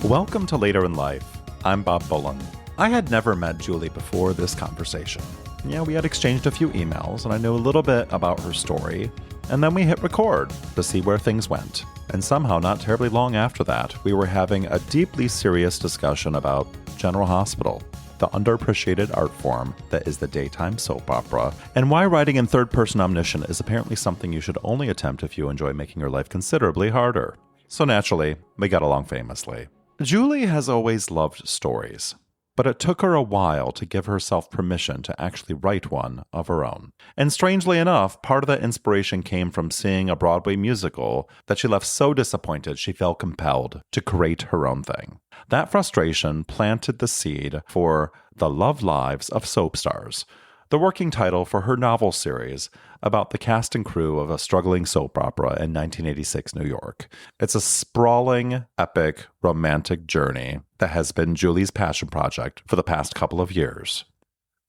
Welcome to Later in Life. I'm Bob Bullen. I had never met Julie before this conversation. Yeah, we had exchanged a few emails, and I knew a little bit about her story. And then we hit record to see where things went. And somehow, not terribly long after that, we were having a deeply serious discussion about General Hospital, the underappreciated art form that is the daytime soap opera, and why writing in third-person omniscient is apparently something you should only attempt if you enjoy making your life considerably harder. So naturally, we got along famously. Julie has always loved stories, but it took her a while to give herself permission to actually write one of her own. And strangely enough, part of that inspiration came from seeing a Broadway musical that she left so disappointed she felt compelled to create her own thing. That frustration planted the seed for the Love Lives of Soapstars, the working title for her novel series about the cast and crew of a struggling soap opera in 1986 New York. It's a sprawling, epic, romantic journey that has been Julie's passion project for the past couple of years.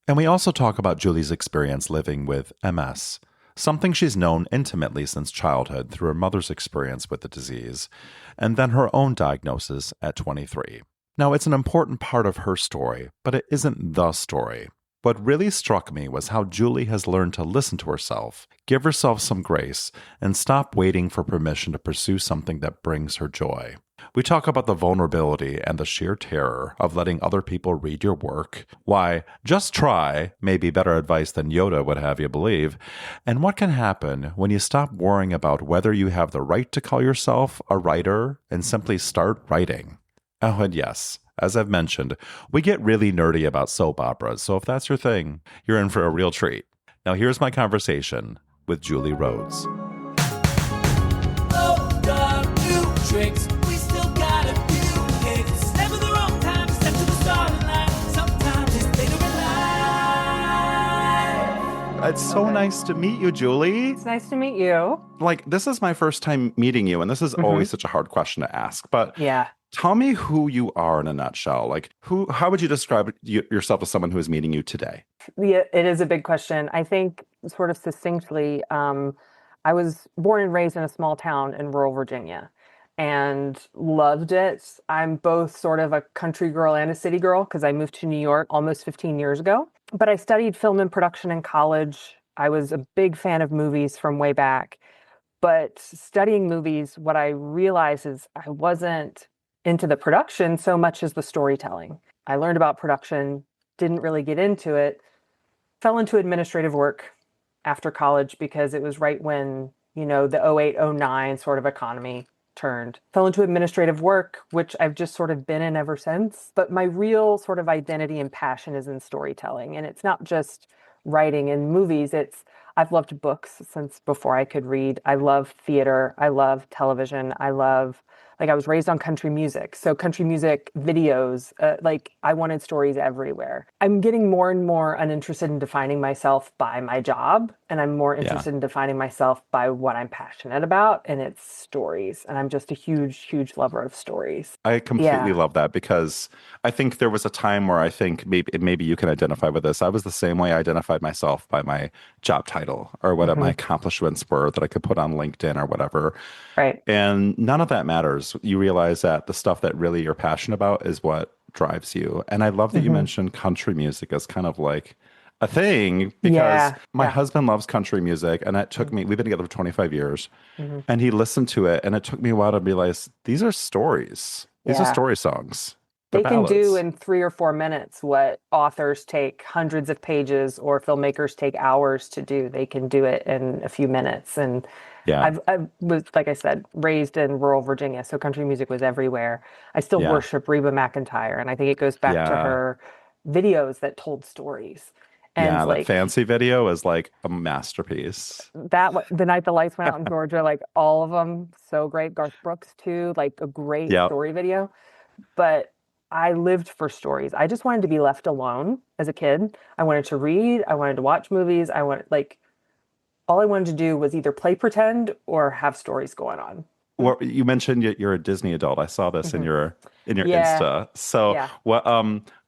And we also talk about Julie's experience living with MS, something she's known intimately since childhood through her mother's experience with the disease, and then her own diagnosis at 23. Now, it's an important part of her story, but it isn't the story. What really struck me was how Julie has learned to listen to herself, give herself some grace, and stop waiting for permission to pursue something that brings her joy. We talk about the vulnerability and the sheer terror of letting other people read your work, why just try may be better advice than Yoda would have you believe, and what can happen when you stop worrying about whether you have the right to call yourself a writer and simply start writing. Oh, and yes, as I've mentioned, we get really nerdy about soap operas, so if that's your thing, you're in for a real treat. Now here's my conversation with Julie Rhodes. Oh, the new tricks. We still got a few kicks. It's never the wrong time to step to the starting line. Sometimes it's later in life. It's so nice to meet you, Julie. It's nice to meet you. This is my first time meeting you, and this is always such a hard question to ask, but Yeah. tell me who you are in a nutshell. How would you describe yourself as someone who is meeting you today? Yeah, it is a big question. I think sort of succinctly, I was born and raised in a small town in rural Virginia and loved it. I'm both sort of a country girl and a city girl because I moved to New York almost 15 years ago. But I studied film and production in college. I was a big fan of movies from way back. But studying movies, what I realized is I wasn't into the production so much as the storytelling. I learned about production, didn't really get into it, fell into administrative work after college because it was right when, the 08, 09 sort of economy turned. Fell into administrative work, which I've just sort of been in ever since. But my real sort of identity and passion is in storytelling. And it's not just writing and movies. I've loved books since before I could read. I love theater. I love television. I was raised on country music. So country music videos, I wanted stories everywhere. I'm getting more and more uninterested in defining myself by my job. And I'm more interested in defining myself by what I'm passionate about. And it's stories. And I'm just a huge, huge lover of stories. I completely love that because I think there was a time where I think maybe you can identify with this. I was the same way. I identified myself by my job title or what my accomplishments were that I could put on LinkedIn or whatever. Right. And none of that matters. You realize that the stuff that really you're passionate about is what drives you. And I love that you mentioned country music as kind of like a thing because my husband loves country music and it took me, we've been together for 25 years and he listened to it and it took me a while to realize these are stories. These are story songs. They can ballads. do in 3 or 4 minutes what authors take hundreds of pages or filmmakers take hours to do. They can do it in a few minutes. And I was, like I said, raised in rural Virginia, so country music was everywhere. I still worship Reba McEntire, and I think it goes back to her videos that told stories. And that Fancy video is like a masterpiece. The Night the Lights Went Out in Georgia, all of them, so great. Garth Brooks too, a great story video. But I lived for stories. I just wanted to be left alone as a kid. I wanted to read. I wanted to watch movies. All I wanted to do was either play pretend or have stories going on. Well, you mentioned you're a Disney adult. I saw this in your Insta. So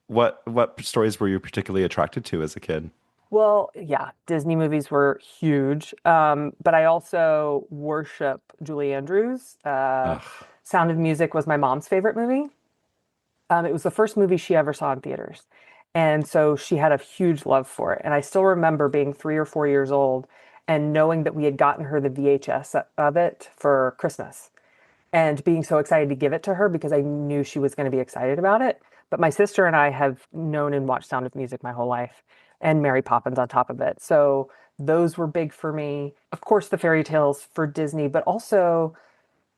what stories were you particularly attracted to as a kid? Well, Disney movies were huge. But I also worship Julie Andrews. Sound of Music was my mom's favorite movie. It was the first movie she ever saw in theaters. And so she had a huge love for it. And I still remember being 3 or 4 years old and knowing that we had gotten her the VHS of it for Christmas and being so excited to give it to her because I knew she was going to be excited about it. But my sister and I have known and watched Sound of Music my whole life and Mary Poppins on top of it. So those were big for me. Of course, the fairy tales for Disney, but also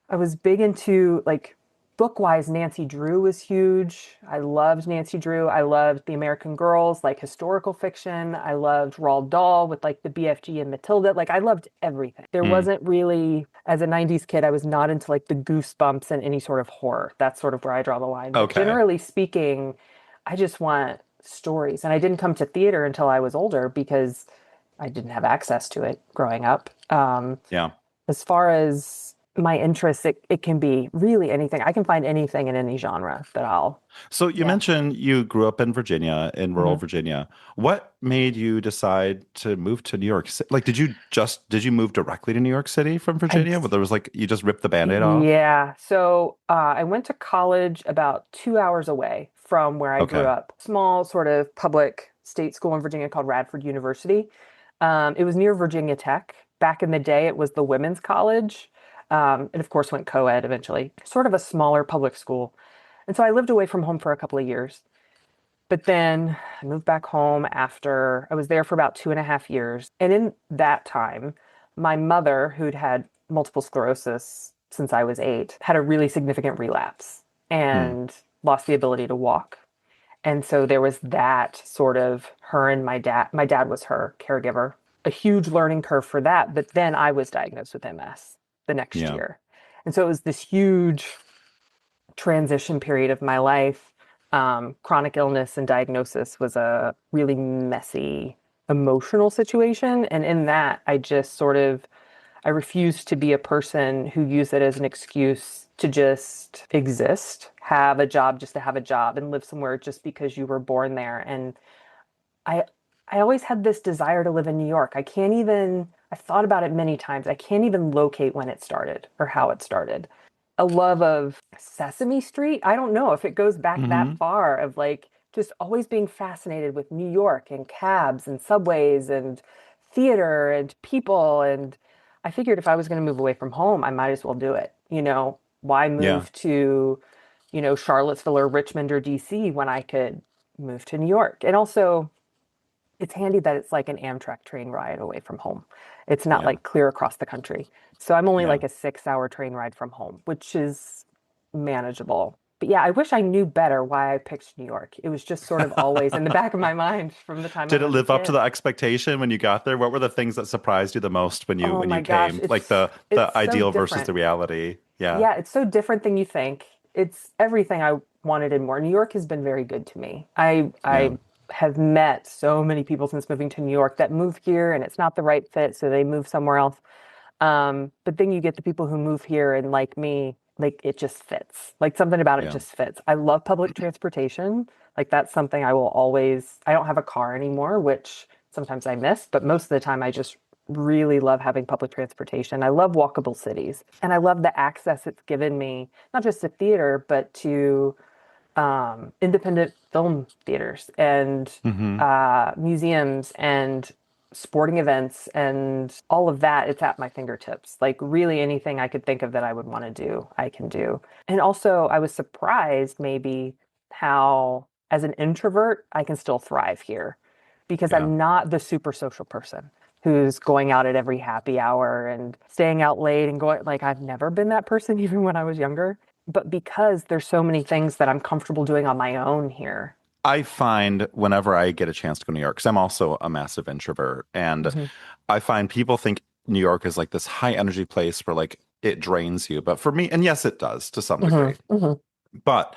I was big into like book-wise, Nancy Drew was huge. I loved Nancy Drew. I loved The American Girls, like historical fiction. I loved Roald Dahl with like the BFG and Matilda. Like I loved everything. There Mm, wasn't really, as a 90s kid, I was not into like the goosebumps and any sort of horror. That's sort of where I draw the line. But okay. generally speaking, I just want stories. And I didn't come to theater until I was older because I didn't have access to it growing up. Yeah. As far as my interests, it can be really anything. I can find anything in any genre that I'll, So you yeah. mentioned you grew up in Virginia, in rural Mhm. Virginia. What made you decide to move to New York City? Like, did you move directly to New York City from I, Virginia? Where there was like, you just ripped the Band-Aid off? yeah. So I went to college about 2 hours away from where I grew Okay. up. Small sort of public state school in Virginia called Radford University. It was near Virginia Tech. Back in the day, it was the women's college. And of course went co-ed eventually. Sort of a smaller public school. And so I lived away from home for a couple of years. But then I moved back home after I was there for about 2.5 years. And in that time, my mother, who'd had multiple sclerosis since I was 8, had a really significant relapse Hmm. and lost the ability to walk. And so there was that sort of her and my dad. My dad was her caregiver, a huge learning curve for that. But then I was diagnosed with MS the next Yeah. year. And so it was this huge transition period of my life. Chronic illness and diagnosis was a really messy emotional situation. And in that, I just sort of I refused to be a person who used it as an excuse to just exist, have a job just to have a job, and live somewhere just because you were born there. And I I always had this desire to live in New York. I've thought about it many times. I can't even locate when it started or how it started. A love of Sesame Street. I don't know if it goes back that Hmm. far of like just always being fascinated with New York and cabs and subways and theater and people. And I figured if I was going to move away from home, I might as well do it. Why Yeah. move to, Charlottesville or Richmond or DC when I could move to New York? And also, it's handy that it's like an Amtrak train ride away from home. It's not Yeah. like clear across the country. So I'm only Yeah. like a 6 hour train ride from home, which is manageable. But yeah, I wish I knew better why I picked New York. It was just sort of always in the back of my mind from the time I Did it was a live up to kid. the expectation when you got there? What were the things that surprised you the most when you Oh when my you gosh, came? Like the it's so ideal versus the different. reality. Yeah. Yeah, it's so different than you think. It's everything I wanted and more. New York has been very good to me. Yeah. I have met so many people since moving to New York that move here and it's not the right fit, so they move somewhere else. But then you get the people who move here and like me, like it just fits. Like something about it Yeah. just fits. I love public transportation. Like that's something I will always, I don't have a car anymore, which sometimes I miss, but most of the time I just really love having public transportation. I love walkable cities and I love the access it's given me, not just to theater, but to independent film theaters and Hmm. museums and sporting events and all of that. It's at my fingertips. Like really anything I could think of that I would want to do, I can do. And also, I was surprised maybe how, as an introvert, I can still thrive here because Yeah. I'm not the super social person who's going out at every happy hour and staying out late and going like I've never been that person even when I was younger. But because there's so many things that I'm comfortable doing on my own here. I find whenever I get a chance to go to New York, because I'm also a massive introvert, and Mhm. I find people think New York is like this high energy place where like it drains you. But for me, and yes, it does to some Mhm. degree. Mhm. But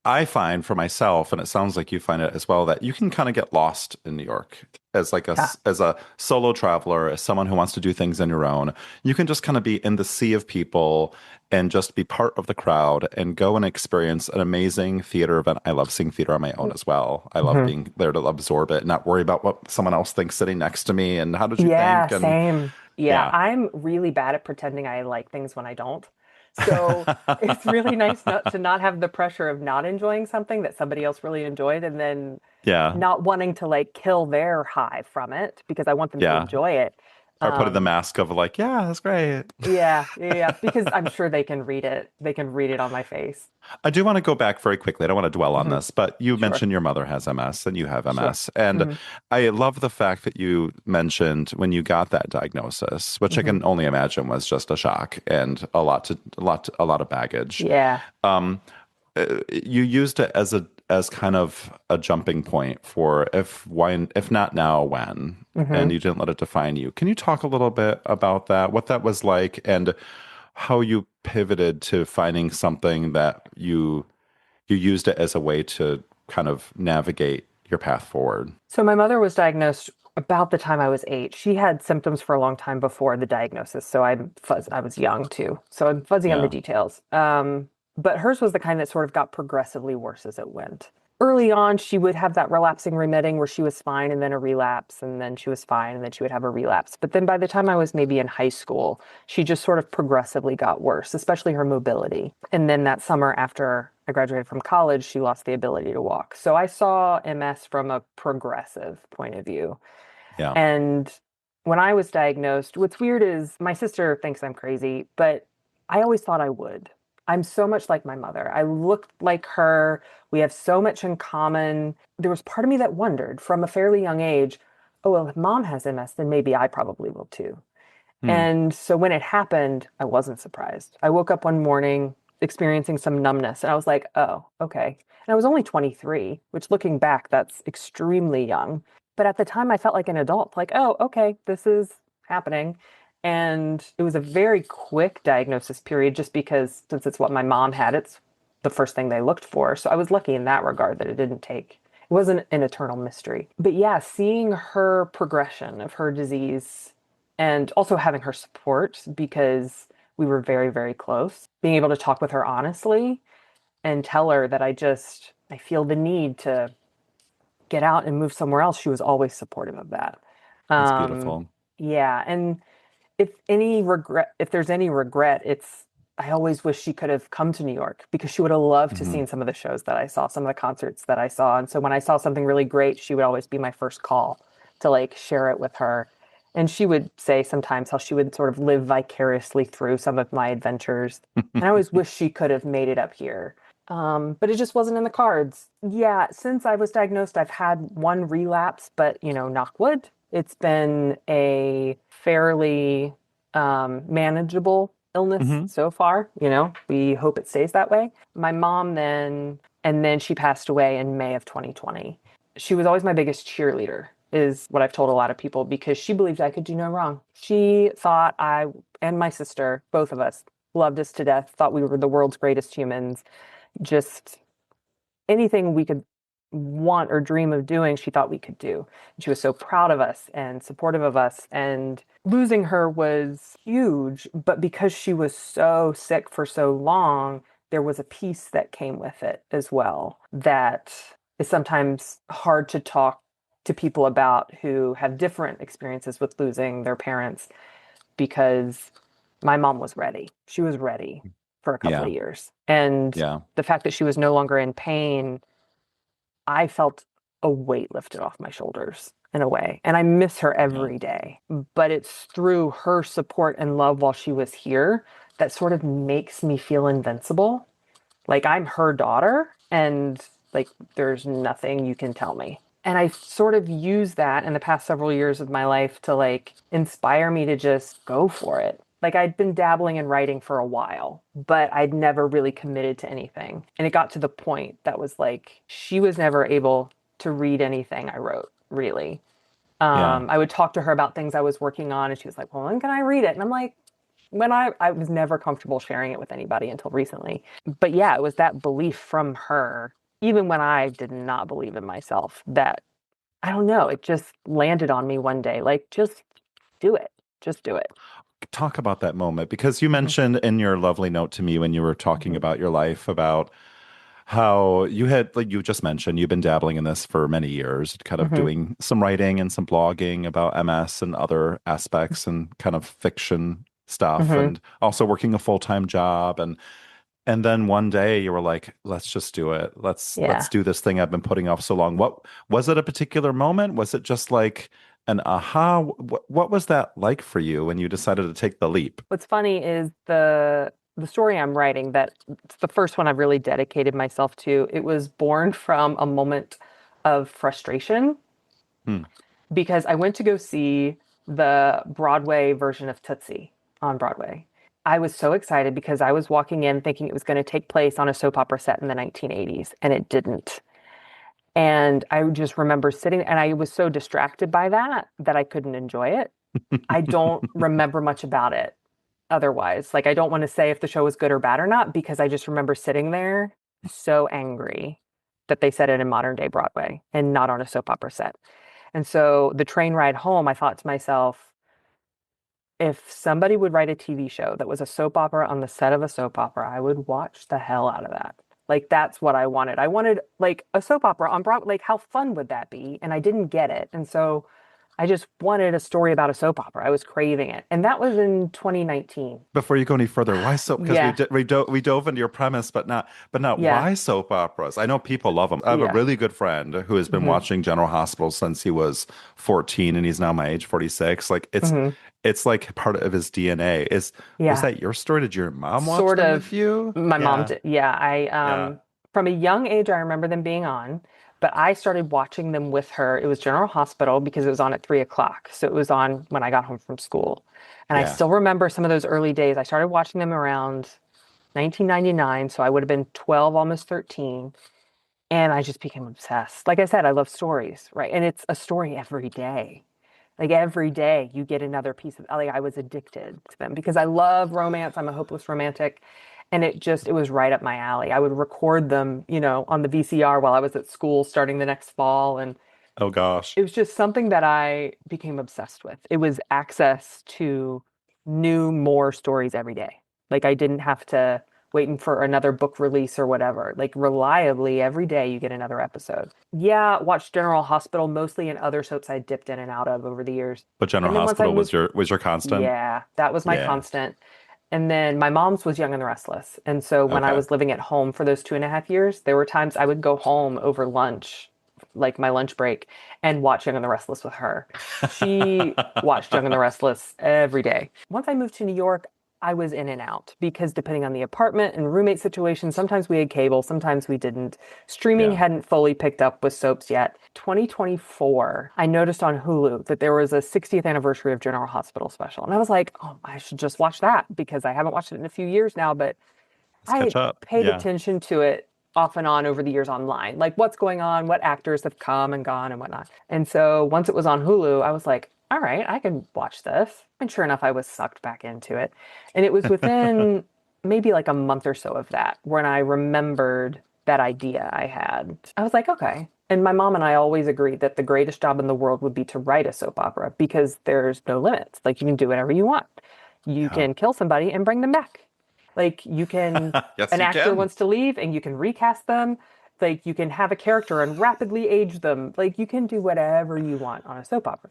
I find for myself, and it sounds like you find it as well, that you can kind of get lost in New York as like Yeah. as a solo traveler, as someone who wants to do things on your own. You can just kind of be in the sea of people and just be part of the crowd and go and experience an amazing theater event. I love seeing theater on my own as well. I love Mhm. being there to absorb it, not worry about what someone else thinks sitting next to me and how did you Yeah, think? And same. Yeah, yeah, I'm really bad at pretending I like things when I don't. So it's really nice not to not have the pressure of not enjoying something that somebody else really enjoyed and then Yeah. not wanting to like kill their high from it because I want them to Yeah. enjoy it. Or putting the Um, mask of like, yeah, that's great. yeah, because I'm sure they can read it. They can read it on my face. I do want to go back very quickly. I don't want to dwell on Hmm. this, but you Sure, mentioned your mother has MS and you have sure. MS. And Hmm. I love the fact that you mentioned when you got that diagnosis, which I Hmm. can only imagine was just a shock and a lot of baggage. Yeah. Um, you used it as a as kind of a jumping point for if not now, when, and Hmm. you didn't let it define you. Can you talk a little bit about that, what that was like, and how you pivoted to finding something that you used it as a way to kind of navigate your path forward? So my mother was diagnosed about the time I was 8. She had symptoms for a long time before the diagnosis, so I was young too, so I'm fuzzy on the Yeah. details. But hers was the kind that sort of got progressively worse as it went. Early on, she would have that relapsing remitting where she was fine and then a relapse, and then she was fine and then she would have a relapse. But then by the time I was maybe in high school, she just sort of progressively got worse, especially her mobility. And then that summer after I graduated from college, she lost the ability to walk. So I saw MS from a progressive point of view. Yeah. And when I was diagnosed, what's weird is my sister thinks I'm crazy, but I always thought I would. I'm so much like my mother. I look like her. We have so much in common. There was part of me that wondered from a fairly young age, oh, well, if mom has MS, then maybe I probably will too. Hmm. And so when it happened, I wasn't surprised. I woke up one morning experiencing some numbness and I was like, oh, okay. And I was only 23, which looking back, that's extremely young. But at the time, I felt like an adult, like, oh, okay, this is happening. And it was a very quick diagnosis period just because since it's what my mom had, it's the first thing they looked for. So I was lucky in that regard that it didn't take, it wasn't an eternal mystery. But yeah, seeing her progression of her disease and also having her support because we were very, very close, being able to talk with her honestly and tell her that I feel the need to get out and move somewhere else. She was always supportive of that. That's Um, beautiful. yeah. And if there's any regret, it's, I always wish she could have come to New York because she would have loved to Hmm. seen some of the shows that I saw, some of the concerts that I saw. And so when I saw something really great, she would always be my first call to like share it with her. And she would say sometimes how she would sort of live vicariously through some of my adventures. And I always wish she could have made it up here. But it just wasn't in the cards. Yeah, since I was diagnosed, I've had one relapse, but knock wood, it's been a fairly manageable illness Hmm. so far. We hope it stays that way. My mom and then she passed away in May of 2020. She was always my biggest cheerleader, is what I've told a lot of people, because she believed I could do no wrong. She thought I and my sister, both of us, loved us to death, thought we were the world's greatest humans. Just anything we could want or dream of doing, she thought we could do. And she was so proud of us and supportive of us. And losing her was huge. But because she was so sick for so long, there was a peace that came with it as well that is sometimes hard to talk to people about who have different experiences with losing their parents because my mom was ready. She was ready for a couple of Yeah. years. And Yeah. the fact that she was no longer in pain, I felt a weight lifted off my shoulders in a way. And I miss her Yeah. every day. But it's through her support and love while she was here that sort of makes me feel invincible. Like I'm her daughter and like there's nothing you can tell me. And I sort of use that in the past several years of my life to like inspire me to just go for it. Like I'd been dabbling in writing for a while, but I'd never really committed to anything. And it got to the point that was like she was never able to read anything I wrote, really. Yeah. I would talk to her about things I was working on, and she was like, "Well, when can I read it?" And I'm like, when I was never comfortable sharing it with anybody until recently. But yeah, it was that belief from her, even when I did not believe in myself, that I don't know, it just landed on me one day. Like, just do it. Just do it. Talk about that moment because you Hmm. mentioned in your lovely note to me when you were talking Hmm. about your life about how you had, like you just mentioned, you've been dabbling in this for many years, kind of Hmm. doing some writing and some blogging about MS and other aspects and kind of fiction stuff Hmm. and also working a full-time job and then one day you were like, let's just do it. Let's Yeah. do this thing I've been putting off so long. What was it a particular moment? Was it just like an aha? What was that like for you when you decided to take the leap? What's funny is the story I'm writing, that it's the first one I've really dedicated myself to. It was born from a moment of frustration Hmm. because I went to go see the Broadway version of Tootsie on Broadway. I was so excited because I was walking in thinking it was going to take place on a soap opera set in the 1980s, and it didn't. And I just remember sitting, and I was so distracted by that that I couldn't enjoy it. I don't remember much about it otherwise. Like, I don't want to say if the show was good or bad or not because I just remember sitting there so angry that they set it in modern day Broadway and not on a soap opera set. And so the train ride home, I thought to myself, if somebody would write a TV show that was a soap opera on the set of a soap opera, I would watch the hell out of that. Like, that's what I wanted. I wanted like a soap opera on Broadway. Like, how fun would that be? And I didn't get it. And so I just wanted a story about a soap opera. I was craving it. And that was in 2019. Before you go any further, why soap? Because Yeah. we dove into your premise, but not Yeah. why soap operas? I know people love them. I have a Yeah. really good friend who has been Hmm. watching General Hospital since he was 14, and he's now my age, 46. Like Hmm. it's like part of his DNA. Was Yeah. that your story? Did your mom watch Sort them of. with you? My mom Yeah, did. Yeah. I yeah, from a young age I remember them being on, but I started watching them with her. It was General Hospital because it was on at 3 o'clock. So it was on when I got home from school. And I yeah. still remember some of those early days. I started watching them around 1999, so I would have been 12, almost 13. And I just became obsessed. Like I said, I love stories, right? And it's a story every day. Like every day you get another piece of, like, I was addicted to them because I love romance. I'm a hopeless romantic. And it was right up my alley. I would record them, on the VCR while I was at school starting the next fall. And Oh gosh. it was just something that I became obsessed with. It was access to new, more stories every day. Like, I didn't have to waiting for another book release or whatever. Like, reliably every day you get another episode. Yeah, watched General Hospital mostly in other soaps I dipped in and out of over the years. But General And then once I Hospital was moved, your constant? yeah, that was my Yeah. constant. And then my mom's was Young and the Restless. And so when I Okay. was living at home for those 2.5 years, there were times I would go home over lunch, like my lunch break, and watch Young and the Restless with her. She watched Young and the Restless every day. Once I moved to New York, I was in and out because depending on the apartment and roommate situation, sometimes we had cable, sometimes we didn't. Streaming Yeah. hadn't fully picked up with soaps yet. 2024, I noticed on Hulu that there was a 60th anniversary of General Hospital special. And I was like, oh, I should just watch that because I haven't watched it in a few years now, but Let's I catch had up. paid Yeah. attention to it off and on over the years online, like what's going on, what actors have come and gone and whatnot. And so once it was on Hulu, I was like, all right, I can watch this. And sure enough, I was sucked back into it. And it was within maybe like a month or so of that when I remembered that idea I had. I was like, okay. And my mom and I always agreed that the greatest job in the world would be to write a soap opera because there's no limits. Like, you can do whatever you want. You Yeah. can kill somebody and bring them back. Like, you can, Yes, an you actor can. wants to leave and you can recast them. Like, you can have a character and rapidly age them. Like, you can do whatever you want on a soap opera.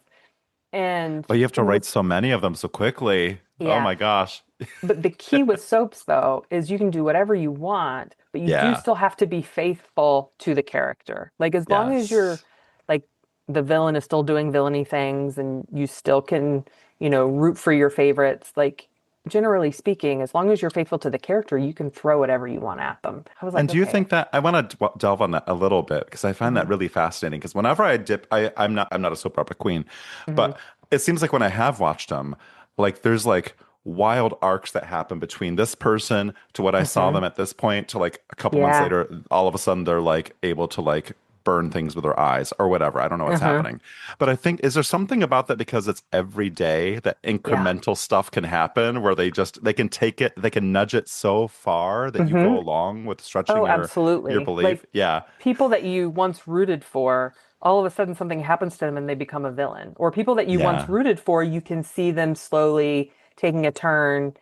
And But you have to write what's, so many of them so quickly. Oh yeah. my gosh. But the key with soaps, though, is you can do whatever you want, but you do Yeah. still have to be faithful to the character. Like, as long as you're, Yes. like, the villain is still doing villainy things and you still can, root for your favorites. Like, generally speaking, as long as you're faithful to the character, you can throw whatever you want at them. I was And like, do you okay. think that I want to delve on that a little bit because I find that Hmm. really fascinating because whenever I dip I'm not a soap opera queen, Hmm. but it seems like when I have watched them, like there's like wild arcs that happen between this person to what I saw Hmm. them at this point to like a couple months Yeah. later, all of a sudden they're like able to like burn things with their eyes or whatever. I don't know what's Uh-huh. happening. But I think is there something about that because it's every day that Yeah. incremental stuff can happen where they can take it, they can nudge it so far that you go Hmm. along with stretching Oh, your absolutely. belief. Like, Yeah. people that you once rooted for, all of a sudden something happens to them and they become a villain. Or people that you once Yeah. rooted for, you can see them slowly taking a turn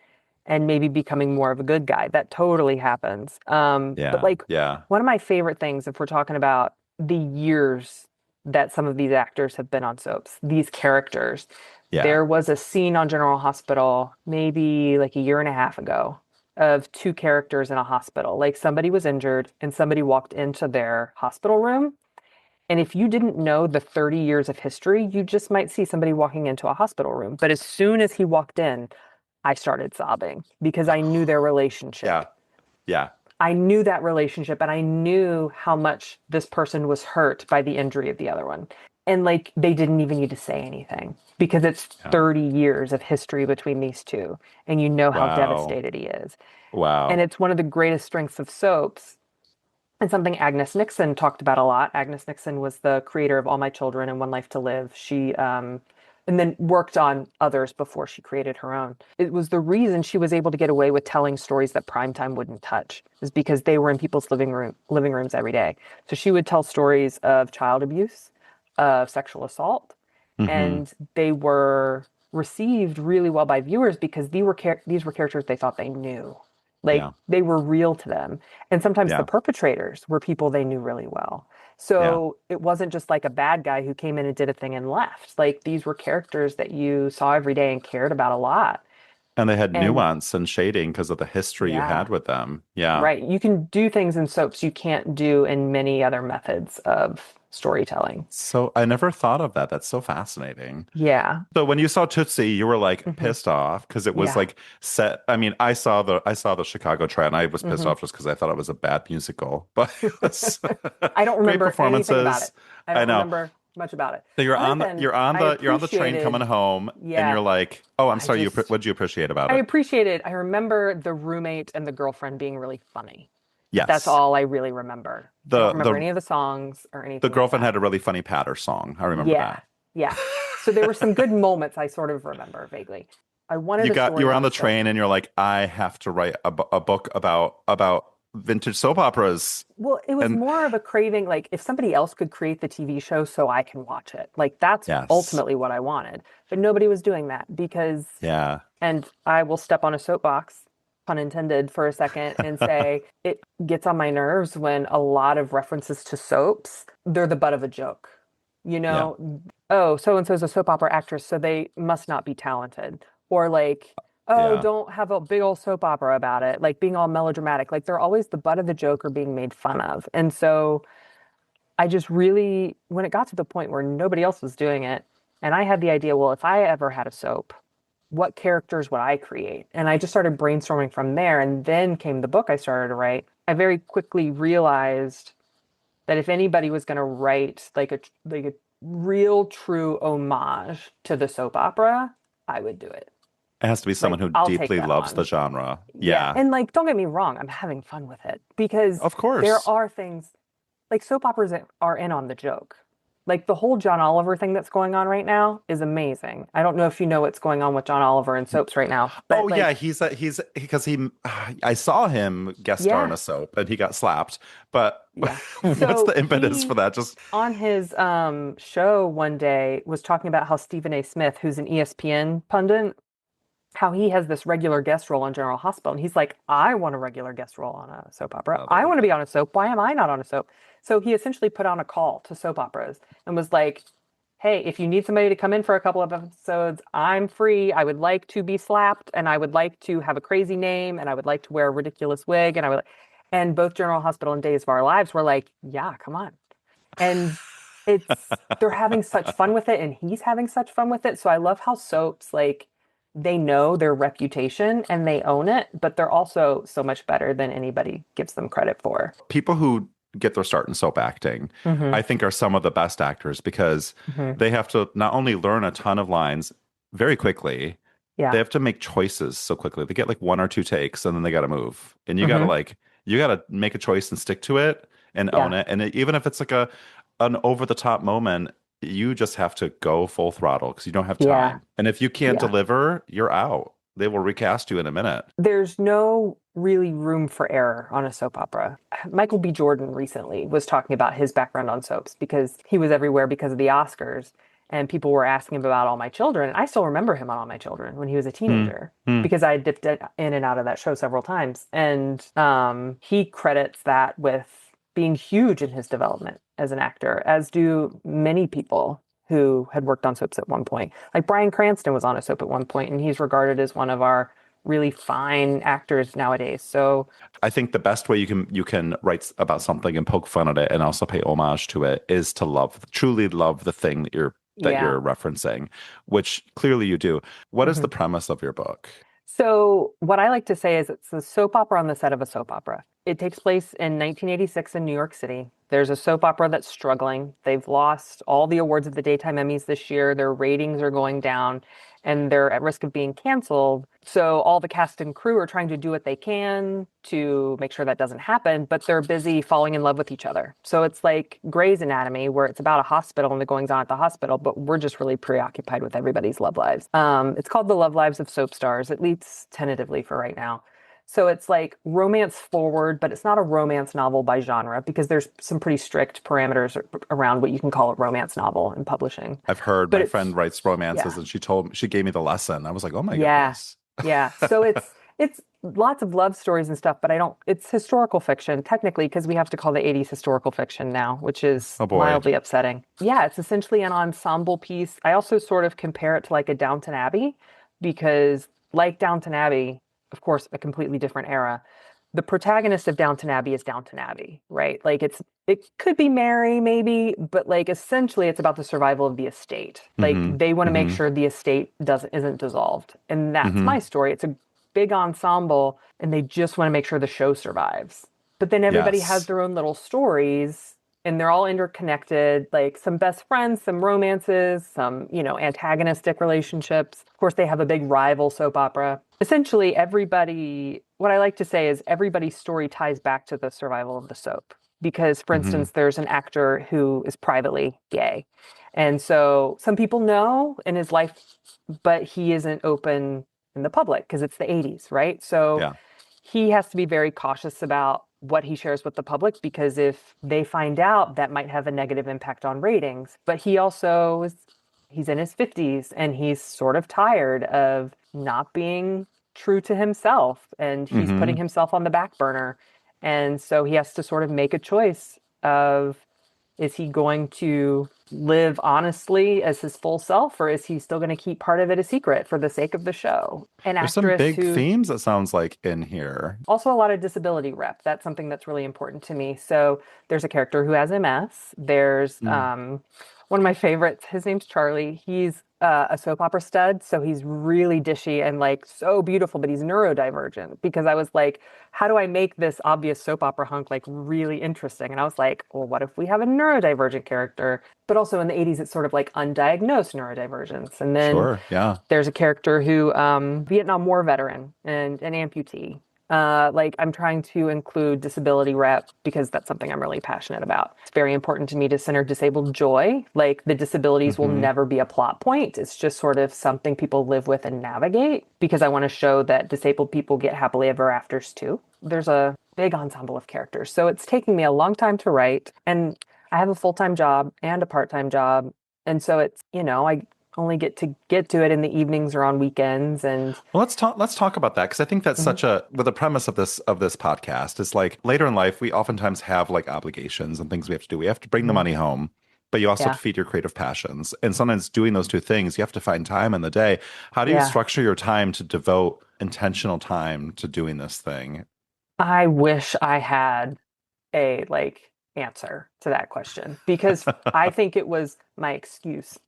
and maybe becoming more of a good guy. That totally happens. But Yeah. like, Yeah. one of my favorite things, if we're talking about the years that some of these actors have been on soaps, these characters, Yeah. There was a scene on General Hospital maybe like a year and a half ago of two characters in a hospital. Like somebody was injured and somebody walked into their hospital room. And if you didn't know the 30 years of history, you just might see somebody walking into a hospital room. But as soon as he walked in, I started sobbing because I knew their relationship. Yeah. Yeah. I knew that relationship and I knew how much this person was hurt by the injury of the other one. And like they didn't even need to say anything because it's Yeah. 30 years of history between these two and you know how Wow. devastated he is. And Wow. it's one of the greatest strengths of soaps and something Agnes Nixon talked about a lot. Agnes Nixon was the creator of All My Children and One Life to Live. She and then worked on others before she created her own. It was the reason she was able to get away with telling stories that primetime wouldn't touch, is because they were in people's living rooms every day. So she would tell stories of child abuse, of sexual assault, Hmm. and they were received really well by viewers because these were characters they thought they knew. Like Yeah. they were real to them. And sometimes the Yeah. perpetrators were people they knew really well. Yeah. So it wasn't just like a bad guy who came in and did a thing and left. Like these were characters that you saw every day and cared about a lot. And they had And nuance and shading because of the history you yeah, had with them. Yeah. right. You can do things in soaps you can't do in many other methods of storytelling. So I never thought of that. That's so fascinating. Yeah. So when you saw Tootsie, you were like Hmm. pissed off because it was Yeah. like set. I mean, I saw the Chicago Trend. And I was pissed Hmm. off just because I thought it was a bad musical, but it was I don't great remember anything about performances. it. I I don't know. remember much about it. So Other than I you're on the train coming appreciated, home, and you're yeah, like, oh, I'm I sorry. just What did you appreciate about I it? appreciated, I remember the roommate and the girlfriend being really funny. That's Yes, all I really remember. I don't remember the any of the songs or the anything like girlfriend that. had a really funny patter song. I remember Yeah, that. yeah. So there were some good moments I sort of remember vaguely. I wanted a You story were about on a the soap. train, and you're like, I have to write a book about vintage soap operas, Well, it was and more of a craving, like if somebody else could create the TV show so I can watch it. Like that's yes, ultimately what I wanted. But nobody was doing that because, yeah. and I will step on a soapbox, pun intended, for a second and say it gets on my nerves when a lot of references to soaps, they're the butt of a joke. You Yeah. know, oh, so and so's a soap opera actress, so they must not be talented. Or like, oh, Yeah. don't have a big old soap opera about it, like being all melodramatic. Like they're always the butt of the joke or being made fun of. And so I just really, when it got to the point where nobody else was doing it, and I had the idea, well, if I ever had a soap, what characters would I create? And I just started brainstorming from there. And then came the book I started to write. I very quickly realized that if anybody was going to write like a real true homage to the soap opera, I would do it. It has to be someone Like who I'll take deeply that loves the on. genre. Yeah. Yeah. And like don't get me wrong, I'm having fun with it because Of there course. are things like soap operas that are in on the joke. Like the whole John Oliver thing that's going on right now is amazing. I don't know if you know what's going on with John Oliver and soaps right now, Oh but yeah, like, he's because he I saw him guest star in yeah, a soap and he got slapped. But yeah. what's So the impetus for he that? Just on his show one day was talking about how Stephen A. Smith, who's an ESPN pundit, how he has this regular guest role on General Hospital. And he's like, I want a regular guest role on a soap opera. oh, there I you want to be go. on a soap. Why am I not on a soap? So he essentially put on a call to soap operas and was like, hey, if you need somebody to come in for a couple of episodes, I'm free. I would like to be slapped and I would like to have a crazy name and I would like to wear a ridiculous wig. And both General Hospital and Days of Our Lives were like, yeah, come on. And they're having such fun with it and he's having such fun with it. So I love how soaps like they know their reputation and they own it, but they're also so much better than anybody gives them credit for. People who get their start in soap acting, Hmm. I think are some of the best actors because Hmm. they have to not only learn a ton of lines very quickly, they Yeah. have to make choices so quickly. They get like one or two takes and then they got to move. And Hmm. you got to make a choice and stick to it and own Yeah. it. And even if it's like a an over the top moment, you just have to go full throttle because you don't have Yeah. time. And if you can't Yeah. deliver, you're out. They will recast you in a minute. There's no really room for error on a soap opera. Michael B. Jordan recently was talking about his background on soaps because he was everywhere because of the Oscars and people were asking him about All My Children. And I still remember him on All My Children when he was a Hmm. teenager Hmm. because I dipped in and out of that show several times. And he credits that with being huge in his development as an actor, as do many people who had worked on soaps at one point. Like Bryan Cranston was on a soap at one point, and he's regarded as one of our really fine actors nowadays. So I think the best way you can write about something and poke fun at it and also pay homage to it is to truly love the thing yeah. you're referencing, which clearly you do. What is the Mhm. premise of your book? So, what I like to say is it's a soap opera on the set of a soap opera. It takes place in 1986 in New York City. There's a soap opera that's struggling. They've lost all the awards at the Daytime Emmys this year. Their ratings are going down and they're at risk of being canceled. So, all the cast and crew are trying to do what they can to make sure that doesn't happen, but they're busy falling in love with each other. So, it's like Grey's Anatomy, where it's about a hospital and the goings on at the hospital, but we're just really preoccupied with everybody's love lives. It's called The Love Lives of Soapstars, at least tentatively for right now. So it's like romance forward, but it's not a romance novel by genre because there's some pretty strict parameters around what you can call a romance novel in publishing. I've heard But my it's, friend writes romances yeah, and she gave me the lesson. I was like, oh my yeah, goodness. yeah. So it's lots of love stories and stuff, but I don't, it's historical fiction technically because we have to call the 80s historical fiction now, which is Oh boy. mildly upsetting. Yeah, it's essentially an ensemble piece. I also sort of compare it to like a Downton Abbey because like Downton Abbey, of course, a completely different era. The protagonist of Downton Abbey is Downton Abbey, right? Like it could be Mary maybe, but like essentially it's about the survival of the estate. Like Mm-hmm. they want to make Mm-hmm. sure the estate doesn't isn't dissolved. And that's Mm-hmm. my story. It's a big ensemble and they just want to make sure the show survives. But then everybody has Yes. their own little stories and they're all interconnected, like some best friends, some romances, some, antagonistic relationships. Of course, they have a big rival soap opera. Essentially, what I like to say is everybody's story ties back to the survival of the soap. Because, for Mm-hmm. instance, there's an actor who is privately gay. And so some people know in his life, but he isn't open in the public because it's the 80s, right? So Yeah. he has to be very cautious about what he shares with the public because if they find out, that might have a negative impact on ratings. But he's in his 50s and he's sort of tired of not being true to himself and he's putting Mm-hmm. himself on the back burner. And so he has to sort of make a choice of is he going to live honestly as his full self, or is he still going to keep part of it a secret for the sake of the show? An There's some actress big who themes it sounds like in here. also a lot of disability rep. That's something that's really important to me. So there's a character who has MS. There's Mm. one of my favorites. His name's Charlie. He's a soap opera stud, so he's really dishy and like so beautiful, but he's neurodivergent because I was like, how do I make this obvious soap opera hunk like really interesting? And I was like, well, what if we have a neurodivergent character? But also in the 80s, it's sort of like undiagnosed neurodivergence. And then Sure. Yeah. there's a character who, Vietnam War veteran and an amputee. Like I'm trying to include disability rep because that's something I'm really passionate about. It's very important to me to center disabled joy. Like the disabilities will Mm-hmm. never be a plot point. It's just sort of something people live with and navigate because I want to show that disabled people get happily ever afters too. There's a big ensemble of characters. So it's taking me a long time to write and I have a full-time job and a part-time job. And so it's, I only get to it in the evenings or on weekends and Well, let's talk about that because I think that's Mhm. such a well, the premise of this podcast is like later in life we oftentimes have like obligations and things we have to do. We have to bring the Mhm. money home, but you also have Yeah. to feed your creative passions. And sometimes doing those two things, you have to find time in the day. How do you Yeah. structure your time to devote intentional time to doing this thing? I wish I had a like answer to that question because I think it was my excuse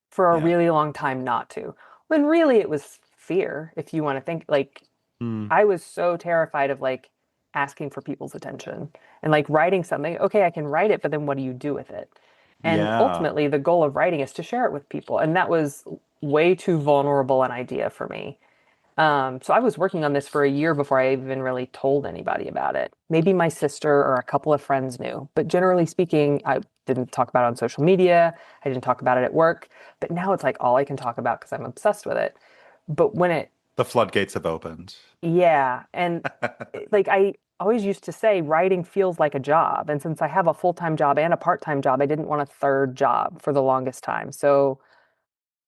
for a Yeah. really long time not to. When really it was fear, if you want to think like Hmm. I was so terrified of like asking for people's attention and like writing something. Okay, I can write it, but then what do you do with it? And Yeah. ultimately, the goal of writing is to share it with people. And that was way too vulnerable an idea for me. So I was working on this for a year before I even really told anybody about it. Maybe my sister or a couple of friends knew, but generally speaking, I didn't talk about it on social media. I didn't talk about it at work. But now it's like all I can talk about because I'm obsessed with it. But The floodgates have opened. yeah, and like I always used to say, writing feels like a job. And since I have a full-time job and a part-time job, I didn't want a third job for the longest time. So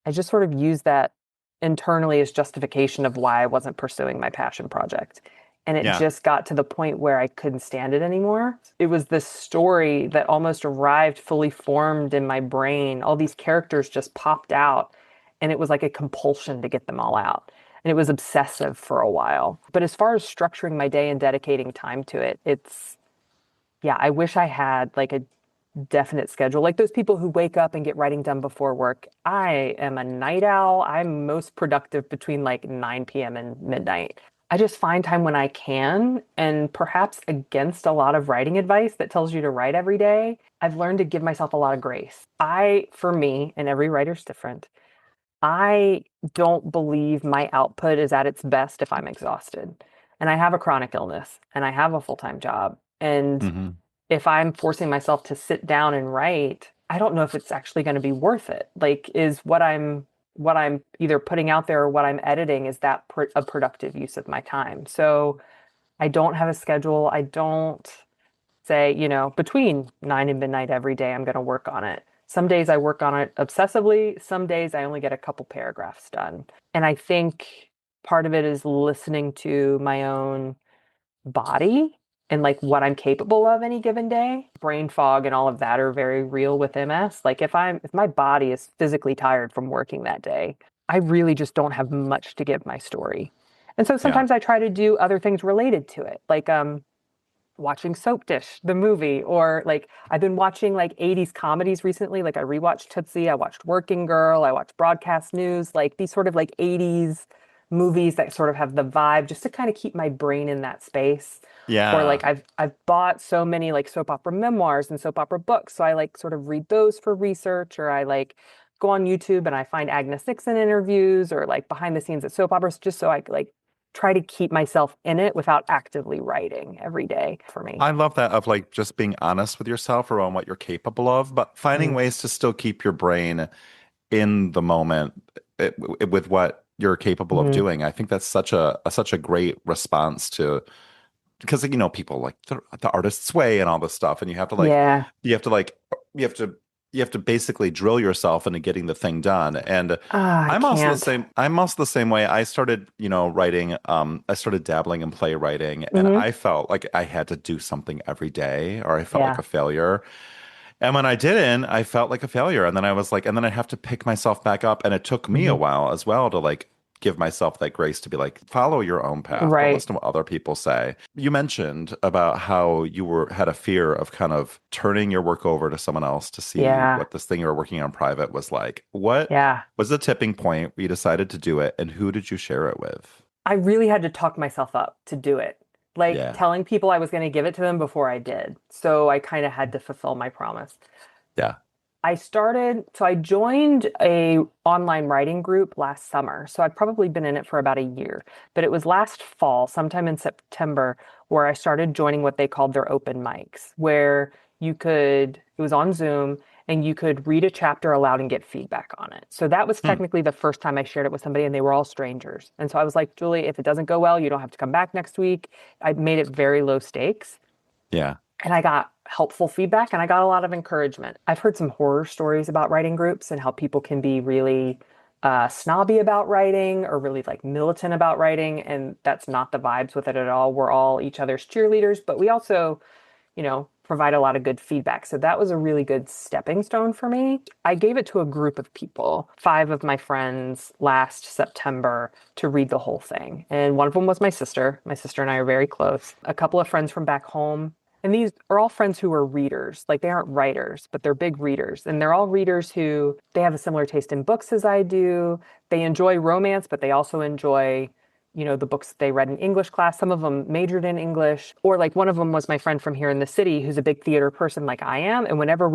I just sort of used that internally as justification of why I wasn't pursuing my passion project. And it Yeah. just got to the point where I couldn't stand it anymore. It was this story that almost arrived fully formed in my brain. All these characters just popped out, and it was like a compulsion to get them all out. And it was obsessive for a while. But as far as structuring my day and dedicating time to it, yeah, I wish I had like a definite schedule. Like those people who wake up and get writing done before work. I am a night owl. I'm most productive between like 9 p.m. and midnight. I just find time when I can, and perhaps against a lot of writing advice that tells you to write every day, I've learned to give myself a lot of grace. For me, and every writer's different, I don't believe my output is at its best if I'm exhausted. And I have a chronic illness and I have a full-time job. And Hmm. if I'm forcing myself to sit down and write, I don't know if it's actually going to be worth it. Like, is what I'm either putting out there or what I'm editing, is that a productive use of my time? So I don't have a schedule. I don't say, between 9 and midnight every day, I'm going to work on it. Some days I work on it obsessively. Some days I only get a couple paragraphs done. And I think part of it is listening to my own body and like what I'm capable of any given day. Brain fog and all of that are very real with MS. Like if my body is physically tired from working that day, I really just don't have much to give my story. And so Yeah. sometimes I try to do other things related to it. Like watching Soap Dish, the movie, or like I've been watching like 80s comedies recently. Like I rewatched Tootsie, I watched Working Girl, I watched Broadcast News, like these sort of like 80s movies that sort of have the vibe just to kind of keep my brain in that space. Or Yeah. like I've bought so many like soap opera memoirs and soap opera books. So I like sort of read those for research, or I like go on YouTube and I find Agnes Nixon interviews or like behind the scenes at soap operas just so I like try to keep myself in it without actively writing every day for me. I love that of like just being honest with yourself around what you're capable of, but finding Mhm. ways to still keep your brain in the moment with what you're capable of Mhm. doing. I think that's such a great response to because people like the artist's way and all this stuff, and Yeah. you have to like you have to you have to basically drill yourself into getting the thing done. And Ah, I I'm also the can't. same. I'm also the same way. I started, writing. I started dabbling in playwriting, and Hmm. I felt like I had to do something every day, or I felt like Yeah. a failure. And when I didn't, I felt like a failure. And then I was like, and then I have to pick myself back up. And it took me a Hmm. while as well to like give myself that grace to be like, follow your own path. Don't Right. listen to what other people say. You mentioned about how you had a fear of kind of turning your work over to someone else to see Yeah. what this thing you were working on private was like. What Yeah. was the tipping point where you decided to do it, and who did you share it with? I really had to talk myself up to do it. Like Yeah. telling people I was going to give it to them before I did. So I kind of had to fulfill my promise. Yeah. So I joined a online writing group last summer. So I'd probably been in it for about a year, but it was last fall, sometime in September, where I started joining what they called their open mics, where it was on Zoom and you could read a chapter aloud and get feedback on it. So that was Hmm. technically the first time I shared it with somebody, and they were all strangers. And so I was like, Julie, if it doesn't go well, you don't have to come back next week. I made it very low stakes. Yeah. And I got helpful feedback and I got a lot of encouragement. I've heard some horror stories about writing groups and how people can be really snobby about writing or really like militant about writing. And that's not the vibes with it at all. We're all each other's cheerleaders, but we also, provide a lot of good feedback. So that was a really good stepping stone for me. I gave it to a group of people, five of my friends last September to read the whole thing. And one of them was my sister. My sister and I are very close. A couple of friends from back home. And these are all friends who are readers. Like they aren't writers, but they're big readers. And they're all readers who they have a similar taste in books as I do. They enjoy romance, but they also enjoy the books they read in English class. Some of them majored in English, or like one of them was my friend from here in the city who's a big theater person like I am. And whenever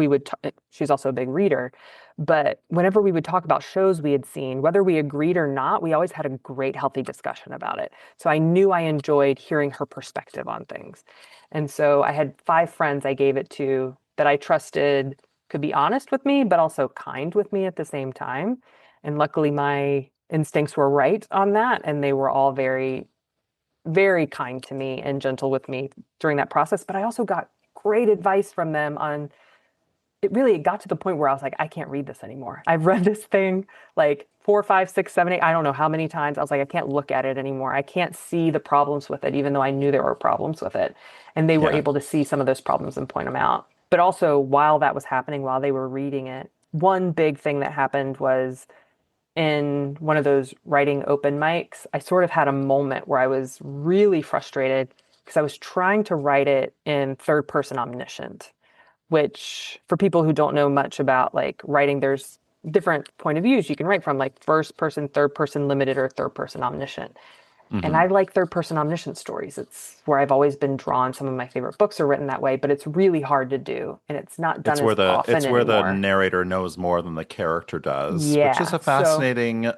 she's also a big reader, but whenever we would talk about shows we had seen, whether we agreed or not, we always had a great, healthy discussion about it. So I knew I enjoyed hearing her perspective on things. And so I had five friends I gave it to that I trusted could be honest with me, but also kind with me at the same time. And luckily, my instincts were right on that. And they were all very, very kind to me and gentle with me during that process. But I also got great advice from them on it got to the point where I was like, I can't read this anymore. I've read this thing like 4, 5, 6, 7, 8, I don't know how many times. I was like, I can't look at it anymore. I can't see the problems with it, even though I knew there were problems with it. And they were Yeah. able to see some of those problems and point them out. But also, while that was happening, while they were reading it, one big thing that happened was in one of those writing open mics, I sort of had a moment where I was really frustrated because I was trying to write it in third person omniscient, which for people who don't know much about like writing, there's different point of views you can write from, like first person, third person limited, or third person omniscient. And Hmm. I like third person omniscient stories. It's where I've always been drawn. Some of my favorite books are written that way, but it's really hard to do. And it's not done as often It's where the anymore. narrator knows more than the character does, which is Yeah. a So fascinating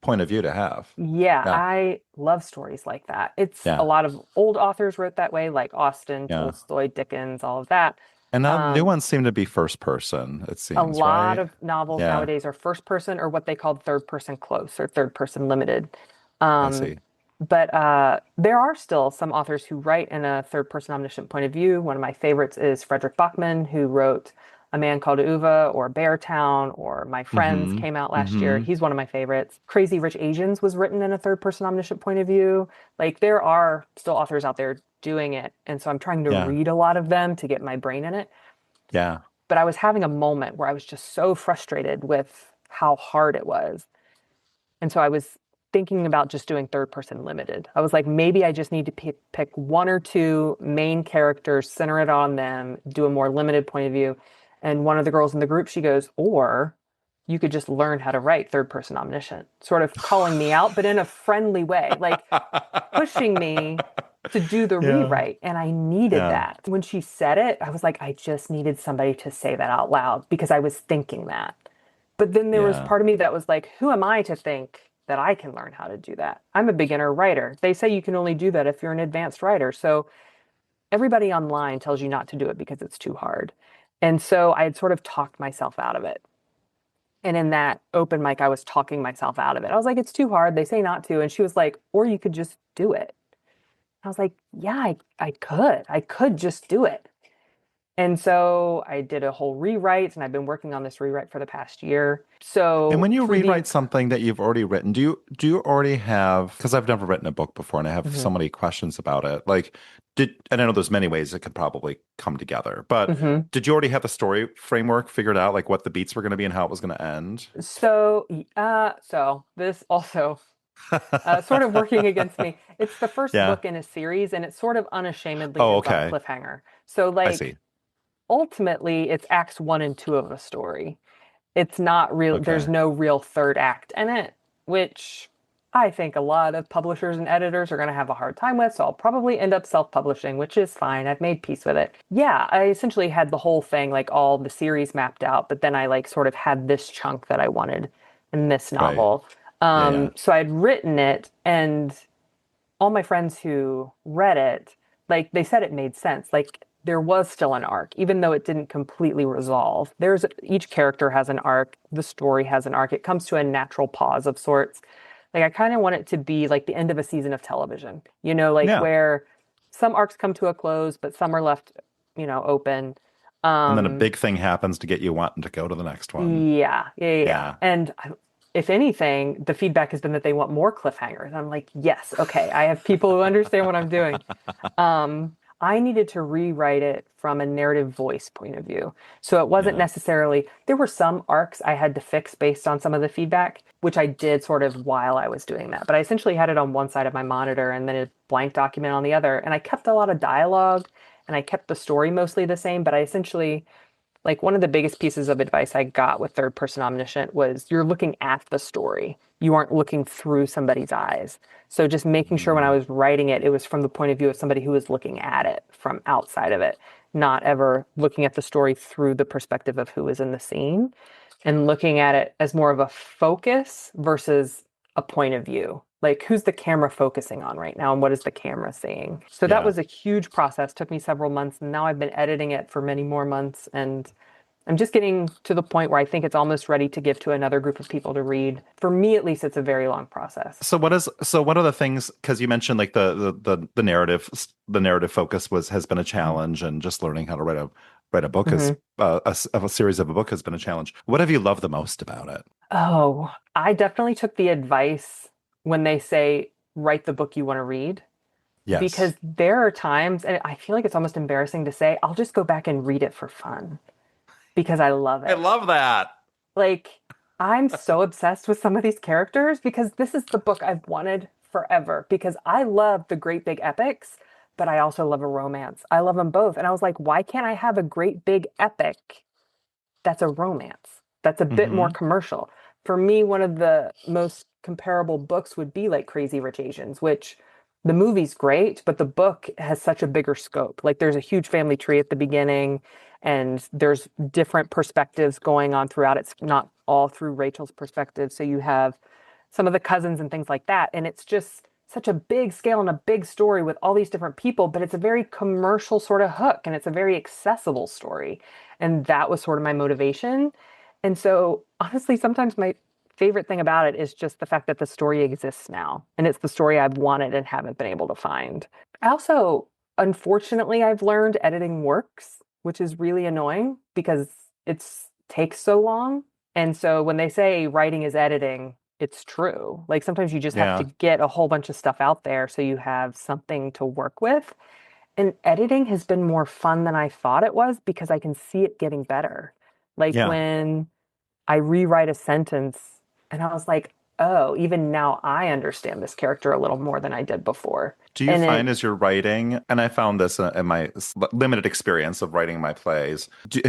point of view to have. yeah, Yeah. I love stories like that. It's a Yeah. lot of old authors wrote that way, like Austen, Yeah. Tolstoy, Dickens, all of that. And now the new Um, ones seem to be first person, it a seems, lot right? of novels Yeah, nowadays are first person or what they called third person close or third person limited. I Um, see. but there are still some authors who write in a third person omniscient point of view. One of my favorites is Frederick Bachman, who wrote A Man Called Uva or Beartown or My Friends Hmm. came out last year. Hmm. He's one of my favorites. Crazy Rich Asians was written in a third person omniscient point of view. Like there are still authors out there doing it. And so I'm trying to Yeah. read a lot of them to get my brain in it. Yeah. But I was having a moment where I was just so frustrated with how hard it was. And so I was thinking about just doing third person limited. I was like, maybe I just need to pick one or two main characters, center it on them, do a more limited point of view. And one of the girls in the group, she goes, or you could just learn how to write third person omniscient, sort of calling me out, but in a friendly way, like pushing me to do the Yeah. rewrite. And I needed Yeah. that. When she said it, I was like, I just needed somebody to say that out loud because I was thinking that. But then there was Yeah. part of me that was like, who am I to think that I can learn how to do that? I'm a beginner writer. They say you can only do that if you're an advanced writer. So everybody online tells you not to do it because it's too hard. And so I had sort of talked myself out of it. And in that open mic, I was talking myself out of it. I was like, it's too hard. They say not to. And she was like, or you could just do it. I was like, yeah, I could. I could just do it. And so I did a whole rewrite, and I've been working on this rewrite for the past year. And So when you for the rewrite something that you've already written, do you already have, because I've never written a book before and I have so Mhm. many questions about it. Like and I know there's many ways it could probably come together, but Mhm. did you already have the story framework figured out, like what the beats were going to be and how it was going to end? So this also sort of working against me. It's the first Yeah. book in a series, and it sort of unashamedly Oh, ends on a okay. cliffhanger. So I like see. ultimately, it's acts one and two of a story. It's not real, there's Okay. no real third act in it, which I think a lot of publishers and editors are going to have a hard time with. So I'll probably end up self-publishing, which is fine. I've made peace with it. Yeah, I essentially had the whole thing, like all the series mapped out, but then I like sort of had this chunk that I wanted in this Right. novel. Yeah, yeah. So I'd written it, and all my friends who read it, like they said it made sense. Like there was still an arc, even though it didn't completely resolve. There's each character has an arc, the story has an arc. It comes to a natural pause of sorts. Like I kind of want it to be like the end of a season of television, like Yeah. where some arcs come to a close, but some are left, open. And then a Um, big thing happens to get you wanting to go to the next one. yeah, yeah, yeah. Yeah. Yeah. And if anything, the feedback has been that they want more cliffhangers. I'm like, yes, okay. I have people who understand what I'm doing. I needed to rewrite it from a narrative voice point of view. So it wasn't Yeah. necessarily, there were some arcs I had to fix based on some of the feedback, which I did sort of while I was doing that. But I essentially had it on one side of my monitor and then a blank document on the other. And I kept a lot of dialogue and I kept the story mostly the same, but I essentially like one of the biggest pieces of advice I got with third person omniscient was you're looking at the story. You aren't looking through somebody's eyes. So just making sure when I Mm. was writing it, it was from the point of view of somebody who was looking at it from outside of it, not ever looking at the story through the perspective of who is in the scene and looking at it as more of a focus versus a point of view. Like who's the camera focusing on right now and what is the camera seeing? So that Yeah. was a huge process, took me several months, and now I've been editing it for many more months, and I'm just getting to the point where I think it's almost ready to give to another group of people to read. For me, at least, it's a very long process. So what are the things, because you mentioned like the narrative focus was has been a challenge, and just learning how to write a book is Mhm. a series of a book has been a challenge. What have you loved the most about it? Oh, I definitely took the advice when they say, write the book you want to read, because Yes. there are times, and I feel like it's almost embarrassing to say, I'll just go back and read it for fun because I love I it. love that. Like, I'm so obsessed with some of these characters because this is the book I've wanted forever because I love the great big epics, but I also love a romance. I love them both. And I was like, why can't I have a great big epic that's a romance? That's a bit more Hmm. commercial. For me, one of the most comparable books would be like Crazy Rich Asians, which the movie's great, but the book has such a bigger scope. Like there's a huge family tree at the beginning, and there's different perspectives going on throughout. It's not all through Rachel's perspective. So you have some of the cousins and things like that. And it's just such a big scale and a big story with all these different people, but it's a very commercial sort of hook and it's a very accessible story. And that was sort of my motivation. And so, honestly, sometimes my favorite thing about it is just the fact that the story exists now. And it's the story I've wanted and haven't been able to find. I also, unfortunately, I've learned editing works, which is really annoying because it's takes so long. And so when they say writing is editing, it's true. Like sometimes you just have to Yeah. get a whole bunch of stuff out there so you have something to work with. And editing has been more fun than I thought it was because I can see it getting better. Like Yeah. when I rewrite a sentence and I was like, oh, even now I understand this character a little more than I did before. Do you And find it, as you're writing, and I found this in my limited experience of writing my plays,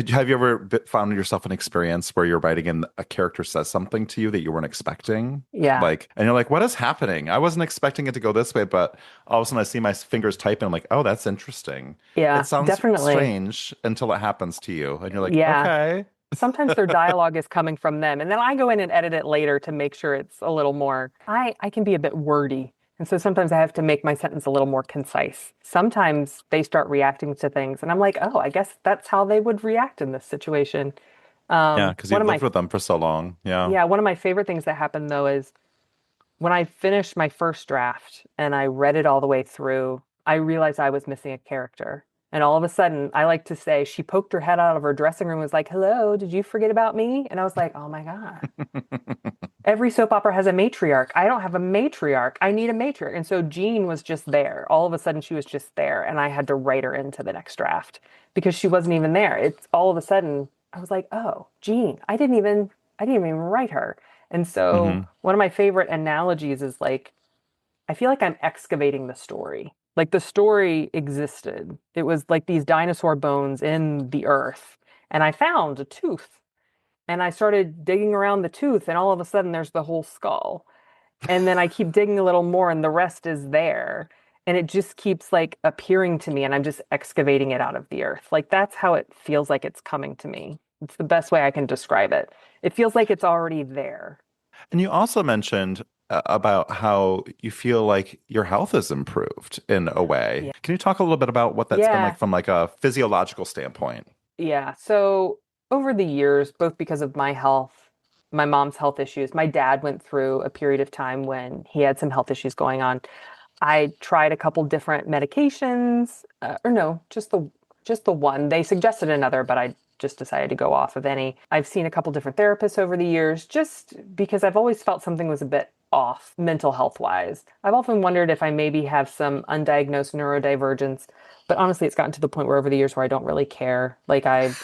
have you ever found yourself an experience where you're writing and a character says something to you that you weren't expecting? yeah, Like, and you're like, what is happening? I wasn't expecting it to go this way, but all of a sudden I see my fingers type and I'm like, oh, that's interesting. It yeah, sounds definitely. strange until it happens to you. And you're like, Yeah. okay. Sometimes their dialogue is coming from them. And then I go in and edit it later to make sure it's a little more, I can be a bit wordy. And so sometimes I have to make my sentence a little more concise. Sometimes they start reacting to things and I'm like, oh, I guess that's how they would react in this situation. Yeah, because One you've of my, lived with them for so long. Yeah. yeah, one of my favorite things that happened though is when I finished my first draft and I read it all the way through, I realized I was missing a character. And all of a sudden, I like to say, she poked her head out of her dressing room and was like, hello, did you forget about me? And I was like, oh my God. Every soap opera has a matriarch. I don't have a matriarch. I need a matriarch. And so Jean was just there. All of a sudden, she was just there. And I had to write her into the next draft because she wasn't even there. It's all of a sudden, I was like, oh, Jean, I didn't even write her. And so Hmm. one of my favorite analogies is like, I feel like I'm excavating the story. Like the story existed. It was like these dinosaur bones in the earth. And I found a tooth. And I started digging around the tooth, and all of a sudden there's the whole skull. And then I keep digging a little more, and the rest is there. And it just keeps like appearing to me, and I'm just excavating it out of the earth. Like that's how it feels like it's coming to me. It's the best way I can describe it. It feels like it's already there. And you also mentioned about how you feel like your health has improved in a way. Yeah. Can you talk a little bit about what that's been like Yeah. from like a physiological standpoint? Yeah. So over the years, both because of my health, my mom's health issues, my dad went through a period of time when he had some health issues going on. I tried a couple different medications, or no, just the one. They suggested another, but I just decided to go off of any. I've seen a couple different therapists over the years, just because I've always felt something was a bit off mental health wise. I've often wondered if I maybe have some undiagnosed neurodivergence, but honestly, it's gotten to the point where over the years where I don't really care. I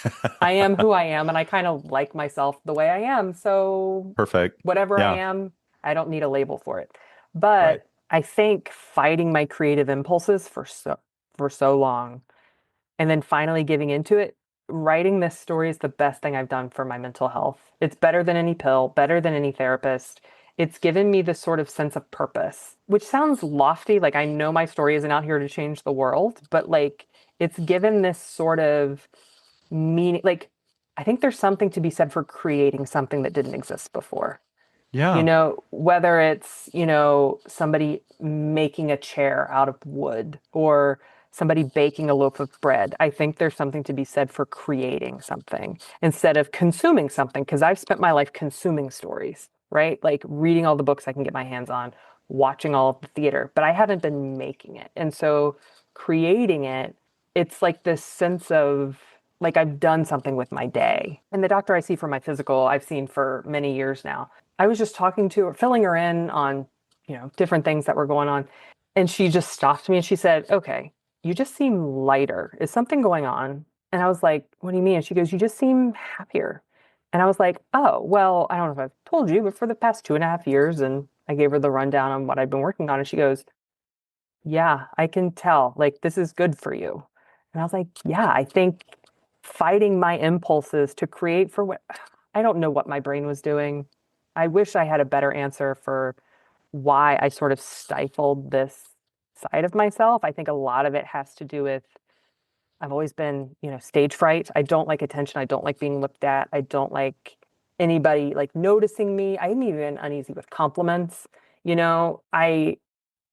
am who I am, and I kind of like myself the way I am. So Perfect. whatever I Yeah, am, I don't need a label for it. right. But I think fighting my creative impulses for so long and then finally giving into it, writing this story is the best thing I've done for my mental health. It's better than any pill, better than any therapist. It's given me this sort of sense of purpose, which sounds lofty. Like I know my story isn't out here to change the world, but like it's given this sort of meaning. Like I think there's something to be said for creating something that didn't exist before. You Yeah. know, whether it's, somebody making a chair out of wood or somebody baking a loaf of bread. I think there's something to be said for creating something instead of consuming something, because I've spent my life consuming stories, right? Like reading all the books I can get my hands on, watching all of the theater, but I haven't been making it. And so creating it, it's like this sense of like I've done something with my day. And the doctor I see for my physical, I've seen for many years now. I was just talking to her, filling her in on, different things that were going on. And she just stopped me and she said, "Okay, you just seem lighter. Is something going on?" And I was like, "What do you mean?" And she goes, "You just seem happier." And I was like, "Oh, well, I don't know if I've told you, but for the past 2.5 years," and I gave her the rundown on what I'd been working on. And she goes, "Yeah, I can tell. Like, this is good for you." And I was like, "Yeah, I think fighting my impulses to create for what I don't know what my brain was doing. I wish I had a better answer for why I sort of stifled this side of myself. I think a lot of it has to do with I've always been, stage fright. I don't like attention. I don't like being looked at. I don't like anybody like noticing me. I'm even uneasy with compliments. You know, I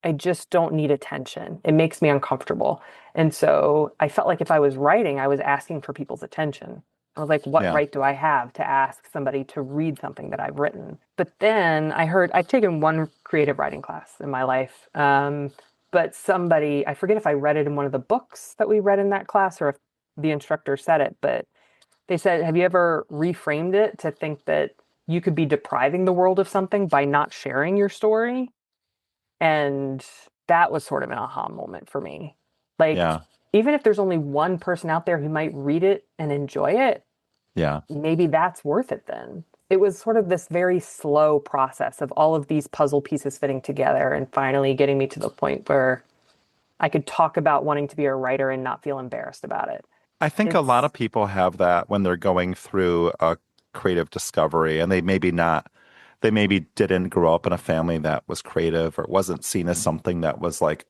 I just don't need attention. It makes me uncomfortable. And so I felt like if I was writing, I was asking for people's attention. I was like, what Yeah. right do I have to ask somebody to read something that I've written? But then I heard I've taken one creative writing class in my life. But somebody, I forget if I read it in one of the books that we read in that class or if the instructor said it, but they said, have you ever reframed it to think that you could be depriving the world of something by not sharing your story? And that was sort of an aha moment for me. Like, Yeah. even if there's only one person out there who might read it and enjoy it, Yeah. maybe that's worth it then. It was sort of this very slow process of all of these puzzle pieces fitting together and finally getting me to the point where I could talk about wanting to be a writer and not feel embarrassed about it. I think a lot It's, of people have that when they're going through a creative discovery and they maybe didn't grow up in a family that was creative or wasn't seen as something that was like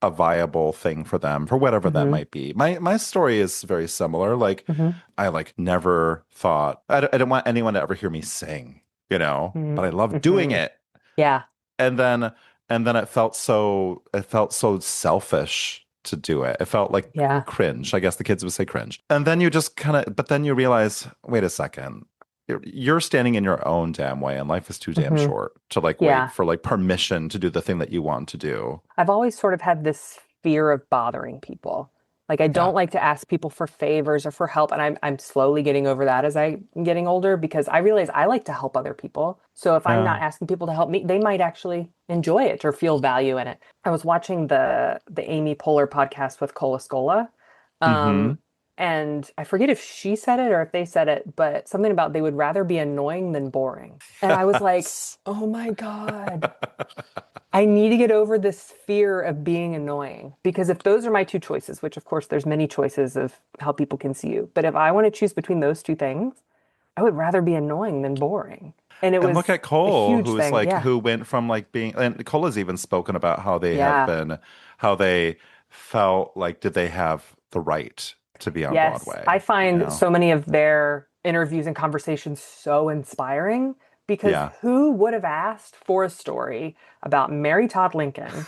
a viable thing for them for whatever that hmm might be. My story is very similar. Like hmm I like never thought I don't want anyone to ever hear me sing, hmm but I love doing hmm it. Yeah. And then it felt so selfish to do it. It felt like Yeah. cringe. I guess the kids would say cringe. And then you just kind of, but then you realize, wait a second. You're standing in your own damn way, and life is too damn hmm short to like wait Yeah. for like permission to do the thing that you want to do. I've always sort of had this fear of bothering people. Like I Yeah. don't like to ask people for favors or for help, and I'm slowly getting over that as I'm getting older because I realize I like to help other people. So if I'm Yeah. not asking people to help me, they might actually enjoy it or feel value in it. I was watching the Amy Poehler podcast with Cola Scola, Mm-hmm. um, and I forget if she said it or if they said it, but something about they would rather be annoying than boring. And I was like, Yes. oh my God. I need to get over this fear of being annoying because if those are my two choices, which of course there's many choices of how people can see you, but if I want to choose between those two things, I would rather be annoying than boring. And it And look was at a Cole, huge who's thing. like, Yeah. who went from like being, and Cole has even spoken about Yeah. how they felt like, did they have the right to be on Yes. I Broadway? find so many of their interviews and conversations so inspiring because Yeah. who would have asked for a story about Mary Todd Lincoln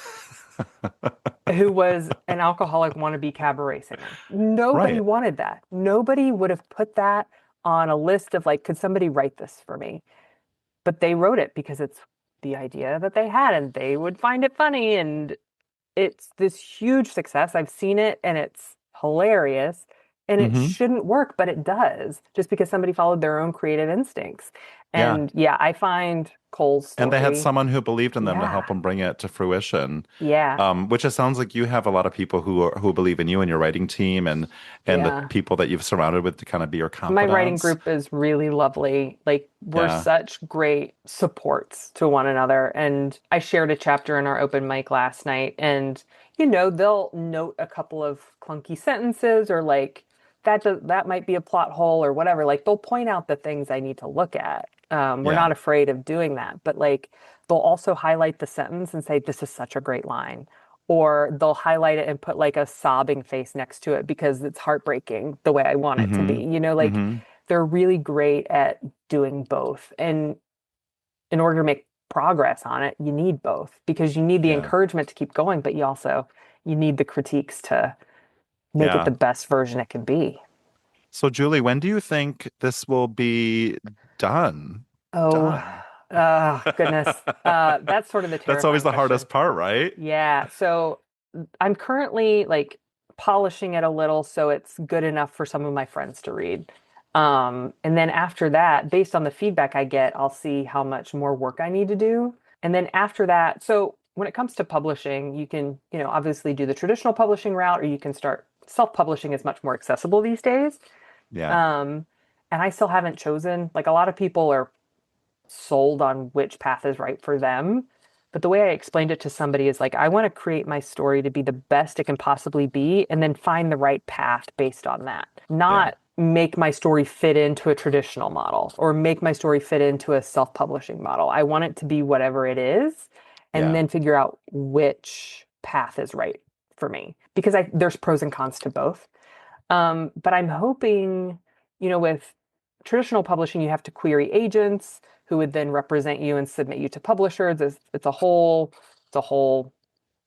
who was an alcoholic wannabe cabaret singer. Nobody Right. wanted that. Nobody would have put that on a list of like, could somebody write this for me? But they wrote it because it's the idea that they had and they would find it funny. And it's this huge success. I've seen it and it's hilarious. And it Hmm. shouldn't work, but it does just because somebody followed their own creative instincts. Yeah. And yeah, I find Cole's And they had story. someone who believed in them to Yeah. help them bring it to fruition. Yeah. Which it sounds like you have a lot of people who believe in you and your writing team and the Yeah. people that you've surrounded with to kind of be your My writing confidants. group is really lovely. Like, we're Yeah. such great supports to one another. And I shared a chapter in our open mic last night, and they'll note a couple of clunky sentences or like that might be a plot hole or whatever. Like, they'll point out the things I need to look at. We're Yeah. not afraid of doing that, but like they'll also highlight the sentence and say, "This is such a great line." Or they'll highlight it and put like a sobbing face next to it because it's heartbreaking the way I want it to be. Hmm. Like Hmm. they're really great at doing both. And in order to make progress on it, you need both because you need the Yeah. encouragement to keep going, but you also, you need the critiques to make it Yeah. the best version it can be. So, Julie, when do you think this will be done? Oh, Done. goodness. That's sort of the That's always terrifying the question. hardest part, right? Yeah. So I'm currently like polishing it a little so it's good enough for some of my friends to read. And then after that, based on the feedback I get, I'll see how much more work I need to do. And then after that, so when it comes to publishing, you can, obviously do the traditional publishing route, or you can start self-publishing is much more accessible these days. Yeah. Um, and I still haven't chosen, like a lot of people are sold on which path is right for them. But the way I explained it to somebody is like, I want to create my story to be the best it can possibly be and then find the right path based on that. Yeah. Not make my story fit into a traditional model or make my story fit into a self publishing model. I want it to be whatever it is and Yeah. then figure out which path is right for me because there's pros and cons to both. But I'm hoping, with traditional publishing, you have to query agents who would then represent you and submit you to publishers. It's a whole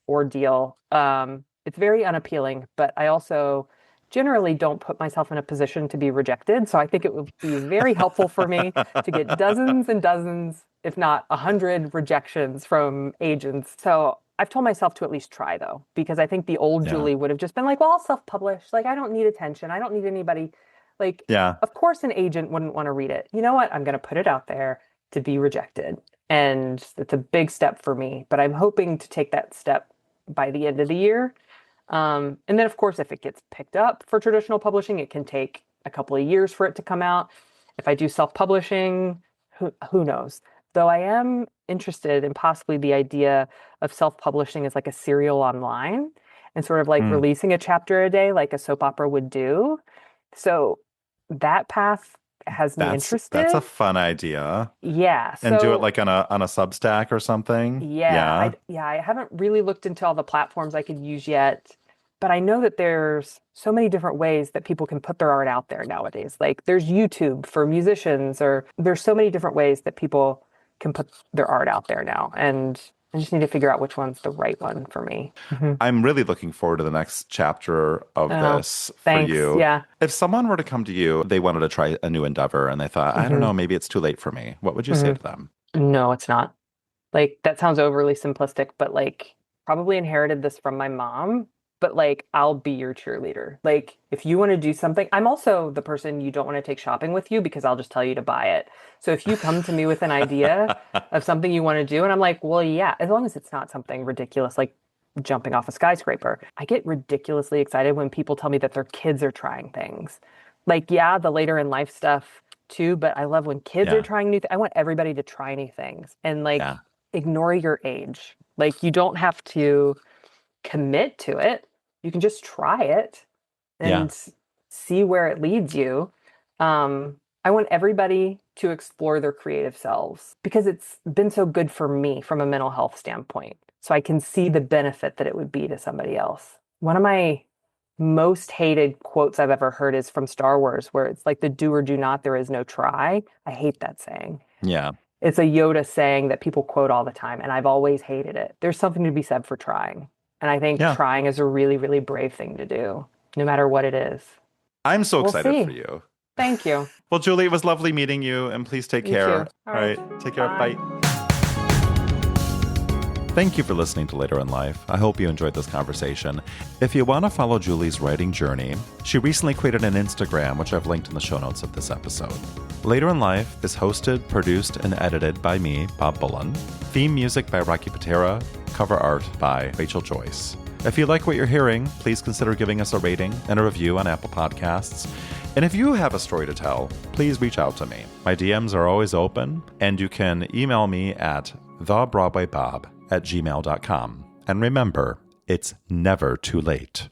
ordeal. It's very unappealing, but I also generally don't put myself in a position to be rejected. So I think it would be very helpful for me to get dozens and dozens, if not 100 rejections from agents. So I've told myself to at least try though, because I think the old Yeah. Julie would have just been like, well, I'll self-publish. Like, I don't need attention. I don't need anybody. Like, Yeah. of course, an agent wouldn't want to read it. You know what? I'm going to put it out there to be rejected. And it's a big step for me, but I'm hoping to take that step by the end of the year. And then, of course, if it gets picked up for traditional publishing, it can take a couple of years for it to come out. If I do self-publishing, who knows? Though I am interested in possibly the idea of self-publishing as like a serial online and sort of like Mm. releasing a chapter a day like a soap opera would do. So that path has me That's a interested. fun idea. Yeah. And do it So like on a Substack or something. yeah, Yeah. I haven't really looked into all the platforms I could use yet, but I know that there's so many different ways that people can put their art out there nowadays. Like there's YouTube for musicians, or there's so many different ways that people can put their art out there now. And I just need to figure out which one's the right one for me. I'm really looking forward to the next chapter of Oh, this for thanks. you. Yeah. If someone were to come to you, they wanted to try a new endeavor and they thought, I don't hmm know, maybe it's too late for me. What would you say hmm to them? No, it's not. Like that sounds overly simplistic, but like probably inherited this from my mom, but like I'll be your cheerleader. Like if you want to do something, I'm also the person you don't want to take shopping with you because I'll just tell you to buy it. So if you come to me with an idea of something you want to do and I'm like, "Well, yeah, as long as it's not something ridiculous like jumping off a skyscraper." I get ridiculously excited when people tell me that their kids are trying things. Like, yeah, the later in life stuff too, but I love when kids are Yeah. trying I want everybody to try new things. And like Yeah. ignore your age. Like you don't have to commit to it. You can just try it Yeah. and see where it leads you. I want everybody to explore their creative selves because it's been so good for me from a mental health standpoint. So I can see the benefit that it would be to somebody else. One of my most hated quotes I've ever heard is from Star Wars, where it's like the do or do not, there is no try. I hate that saying. Yeah. It's a Yoda saying that people quote all the time, and I've always hated it. There's something to be said for trying. And I think Yeah. trying is a really, really brave thing to do, no matter what it is. I'm so We'll excited for see. you. Thank you. Well, Julie, it was lovely meeting you, and please take You care. too. All All right. right. Take care. Bye. Bye. Thank you for listening to Later in Life. I hope you enjoyed this conversation. If you want to follow Julie's writing journey, she recently created an Instagram, which I've linked in the show notes of this episode. Later in Life is hosted, produced, and edited by me, Bob Bullen. Theme music by Rocky Patera. Cover art by Rachel Joyce. If you like what you're hearing, please consider giving us a rating and a review on Apple Podcasts. And if you have a story to tell, please reach out to me. My DMs are always open, and you can email me at thebroadwaybob@gmail.com. And remember, it's never too late.